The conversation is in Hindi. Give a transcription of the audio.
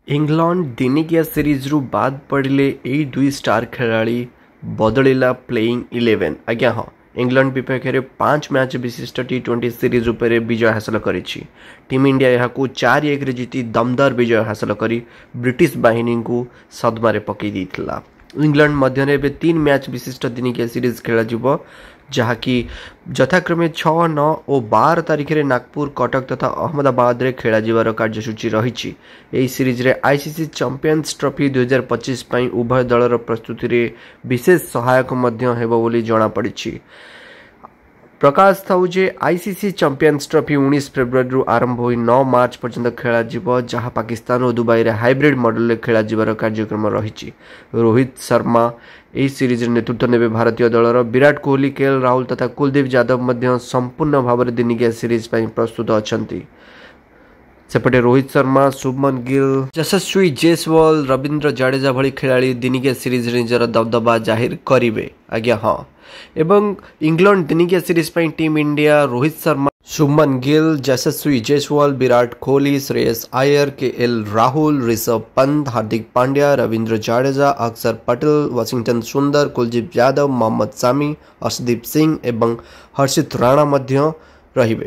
इंग्लैंड दिनिकिया सीरीज रु बाद पड़े यही दुई स्टार खिलाड़ी बदलिला प्लेइंग 11। आज्ञा हाँ, इंग्लैंड विपक्ष में 5 मैच विशिष्ट T20 सीरीज उपर विजय हासिल करिछि। टीम इंडिया यह 4-1 जीति दमदार विजय हासिल करी ब्रिटिश बाहिनी को सदमारे पकई देइथिला। इंग्लैंड मध्य 3 मैच विशिष्ट दिनिकिया सीरीज खेल जहाँकि यथाक्रमे 6, 9 और 12 तारिख में नागपुर, कटक तथा अहमदाबाद रे खेल जीवार कार्यसूची रही। यही सीरीज रे आईसीसी चैंपियंस ट्रॉफी 2025 पई उभय दलर प्रस्तुति रे विशेष सहायक मध्य हेबो बोली जणा पड़िछि। प्रकाश थाउ जे आईसीसी चैंपियंस ट्रॉफी 19 फेब्रुआरी रु आरंभ होई 9 मार्च पर्यंत खेला जीव, जहाँ पाकिस्तान और दुबई रे हाइब्रिड मॉडल खेला जीवार कार्यक्रम रही। रोहित शर्मा यह सीरीज नेतृत्व नेबे। भारतीय दलर विराट कोहली, केएल राहुल तथा कुलदीप यादव मध्य संपूर्ण भाव में दिनिकिया सीरीज पई प्रस्तुत अछंती। सेपटे रोहित शर्मा, शुभमन गिल, यशस्वी जायसवाल, रवींद्र जडेजा भली खिलाड़ी दिनिकिया सीरीज निजर दबदबा जाहिर करिवे। आज्ञा हाँ, एवं इंग्लैंड दिनिकिया सीरीज पई टीम इंडिया रोहित शर्मा, शुभमन गिल, यशस्वी जायसवाल, विराट कोहली, श्रेयस अय्यर, केएल राहुल, ऋषभ पंत, हार्दिक पांड्या, रवींद्र जडेजा, अक्षर पटेल, वाशिंगटन सुंदर, कुलदीप यादव, मोहम्मद शमी, अर्शदीप सिंह एवं हर्षित राणा मध्य रहिबे।